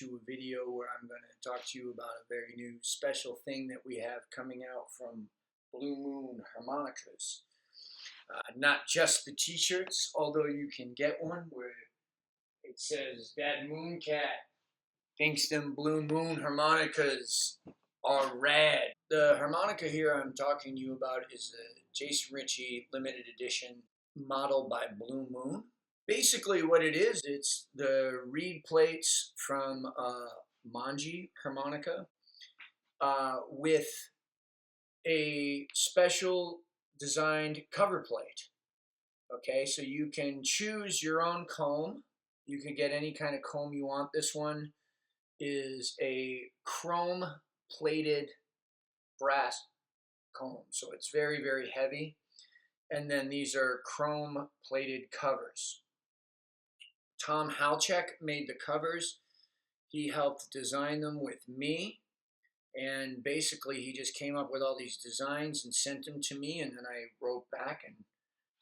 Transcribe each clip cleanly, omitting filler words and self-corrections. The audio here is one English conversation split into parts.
into a video where I'm going to talk to you about a very new special thing that we have coming out from Blue Moon Harmonicas. Not just the t-shirts, although you can get one where it says that Moon Cat thinks them Blue Moon Harmonicas are rad. The harmonica here I'm talking to you about is a Jason Ricci limited edition model by Blue Moon. Basically what it is, it's the reed plates from Manji harmonica with a special designed cover plate. Okay, so you can choose your own comb. You can get any kind of comb you want. This one is a chrome plated brass comb, so it's very, very heavy. And then these are chrome plated covers. Tom Halchek made the covers. He helped design them with me. And basically he just came up with all these designs and sent them to me, and then I wrote back and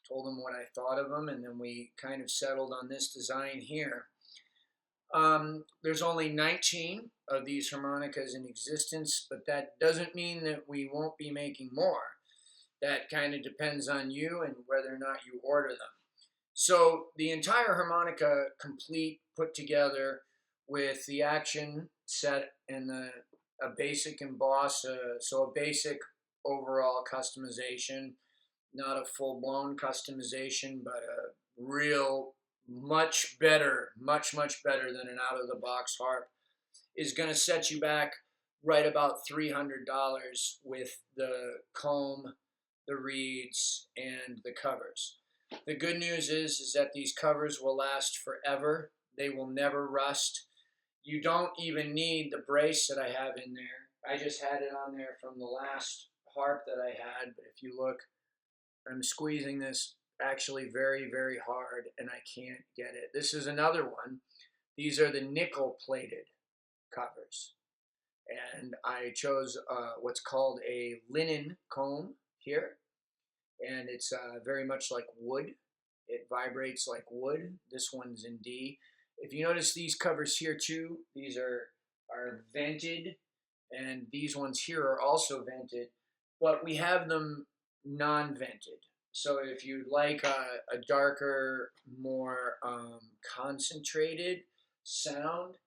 told him what I thought of them, and then we kind of settled on this design here. There's only 19 of these harmonicas in existence, but that doesn't mean that we won't be making more. That kind of depends on you and whether or not you order them. So the entire harmonica complete, put together with the action set and a basic emboss, so a basic overall customization, not a full-blown customization, but a real much better than an out-of-the-box harp, is going to set you back right about $300 with the comb, the reeds, and the covers. The good news is that these covers will last forever. They will never rust. You don't even need the brace that I have in there. I just had it on there from the last harp that I had, but if you look, I'm squeezing this actually very, very hard, and I can't get it. This is another one. These are the nickel plated covers, and I chose what's called a linen comb here, and it's very much like wood. It vibrates like wood. This one's in D. If you notice these covers here too, these are vented, and these ones here are also vented, but we have them non-vented. So if you'd like a darker, more concentrated sound,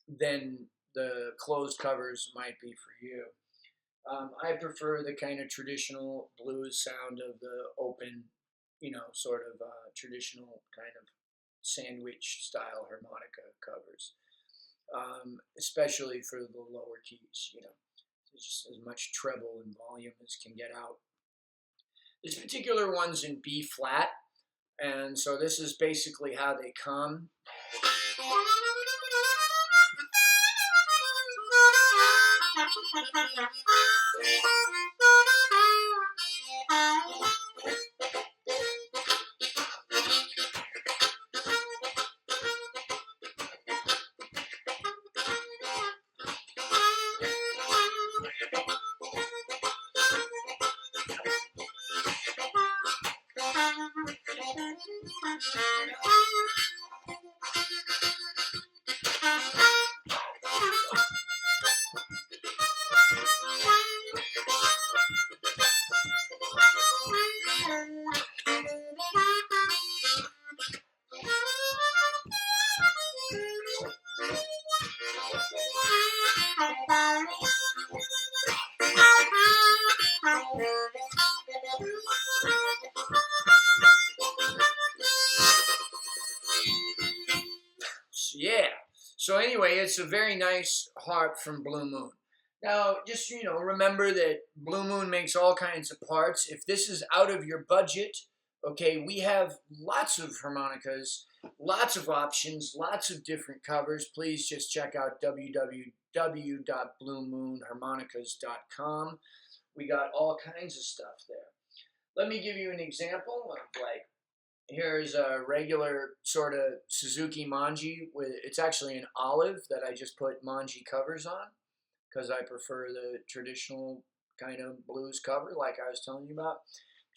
then the closed covers might be for you. I prefer the kind of traditional blues sound of the open, sort of traditional kind of sandwich style harmonica covers, especially for the lower keys, just as much treble and volume as can get out. This particular one's in B flat, and so this is basically how they come. Yeah. So anyway, it's a very nice harp from Blue Moon. Now, just, remember that Blue Moon makes all kinds of parts. If this is out of your budget, okay, we have lots of harmonicas, lots of options, lots of different covers. Please just check out www.bluemoonharmonicas.com. We got all kinds of stuff there. Let me give you an example of, here's a regular sort of Suzuki Manji. It's actually an olive that I just put Manji covers on because I prefer the traditional kind of blues cover like I was telling you about.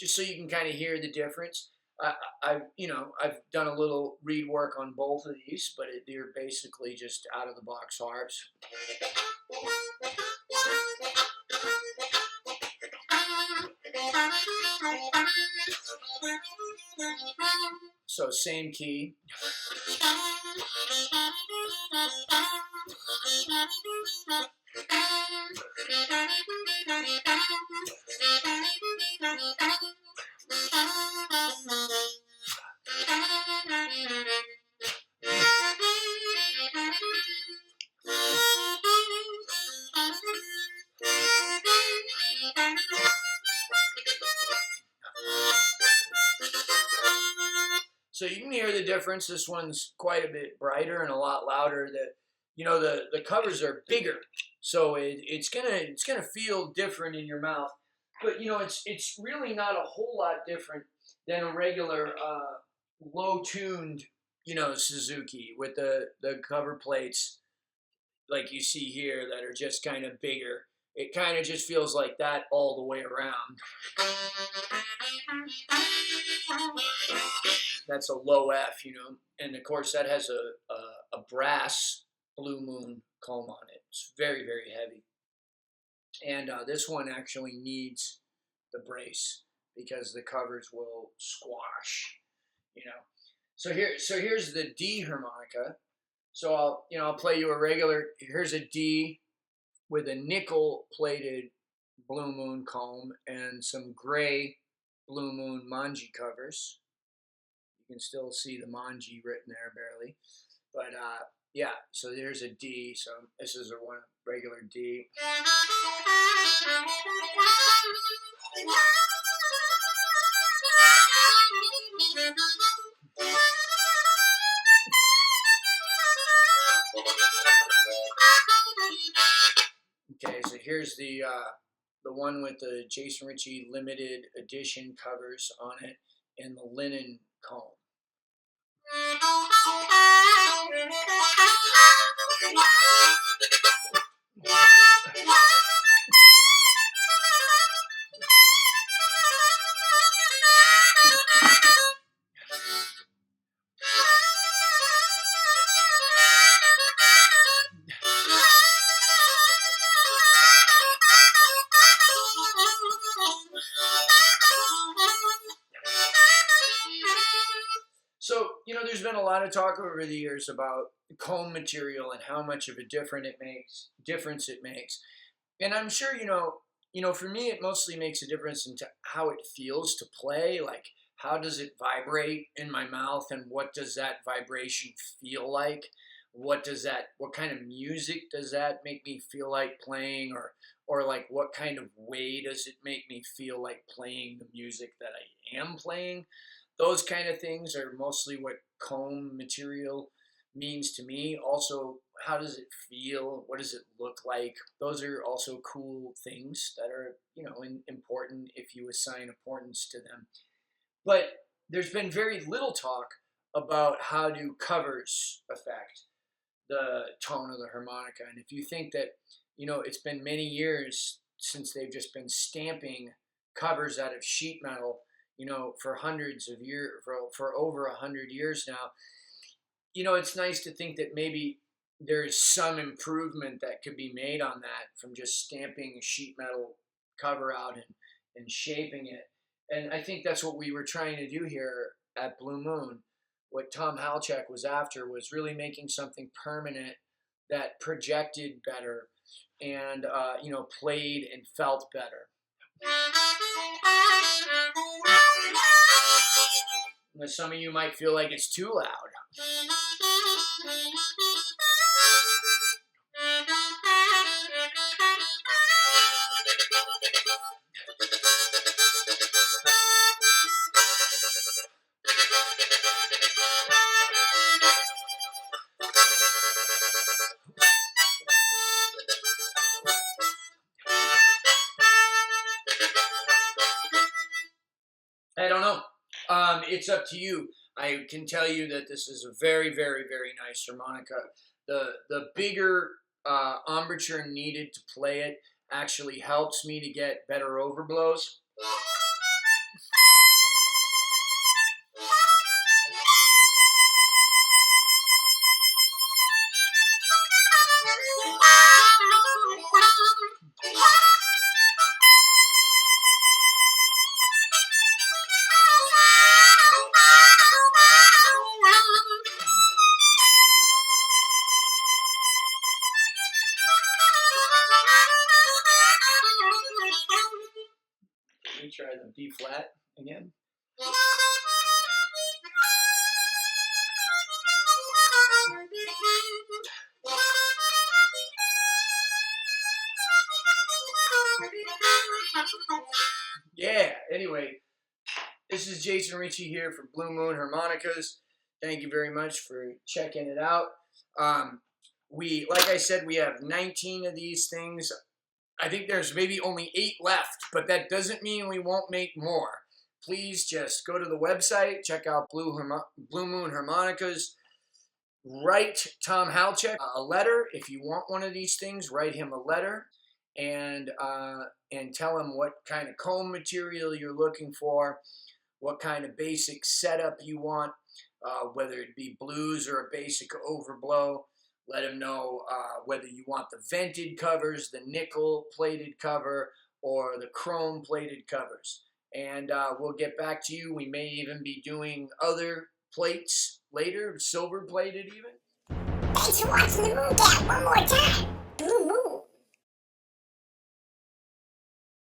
Just so you can kind of hear the difference. I've done a little reed work on both of these, but they're basically just out of the box harps. So same key. So you can hear the difference. This one's quite a bit brighter and a lot louder. The covers are bigger, so it's gonna feel different in your mouth. But it's really not a whole lot different than a regular low tuned Suzuki with the cover plates like you see here that are just kind of bigger. It kind of just feels like that all the way around. That's a low F, and of course that has a brass Blue Moon comb on it. It's very, very heavy. And this one actually needs the brace because the covers will squash. So here's the D harmonica. So I'll play you a regular. Here's a D with a nickel plated Blue Moon comb and some gray Blue Moon Manji covers. You can still see the Manji written there barely, but yeah. So there's a D. So this is a regular D. Okay, so here's the one with the Jason Ricci limited edition covers on it and the linen comb. So, there's been a lot of talk over the years about comb material and how much of a difference it makes. And I'm sure, for me, it mostly makes a difference into how it feels to play. Like, how does it vibrate in my mouth and what does that vibration feel like? What kind of music does that make me feel like playing? Or like, what kind of way does it make me feel like playing the music that I am playing? Those kind of things are mostly what comb material means to me. Also, how does it feel? What does it look like? Those are also cool things that are, important if you assign importance to them. But there's been very little talk about how do covers affect the tone of the harmonica. And if you think that, it's been many years since they've just been stamping covers out of sheet metal, for hundreds of years, for over 100 years now, it's nice to think that maybe there is some improvement that could be made on that from just stamping a sheet metal cover out and shaping it. And I think that's what we were trying to do here at Blue Moon. What Tom Halchak was after was really making something permanent that projected better and, played and felt better. Some of you might feel like it's too loud. I don't know. It's up to you. I can tell you that this is a very, very, very nice harmonica. The bigger embouchure needed to play it actually helps me to get better overblows. the B flat again. Yeah, anyway, this is Jason Ricci here for Blue Moon Harmonicas. Thank you very much for checking it out. Like I said, we have 19 of these things. I think there's maybe only 8 left, but that doesn't mean we won't make more. Please just go to the website, check out Blue Moon Harmonicas. Write Tom Halchek a letter. If you want one of these things, write him a letter and tell him what kind of comb material you're looking for, what kind of basic setup you want, whether it be blues or a basic overblow. Let him know whether you want the vented covers, the nickel plated cover, or the chrome plated covers. And we'll get back to you. We may even be doing other plates later, silver plated even. Thanks for watching the Moon Cat one more time. Blue Moon.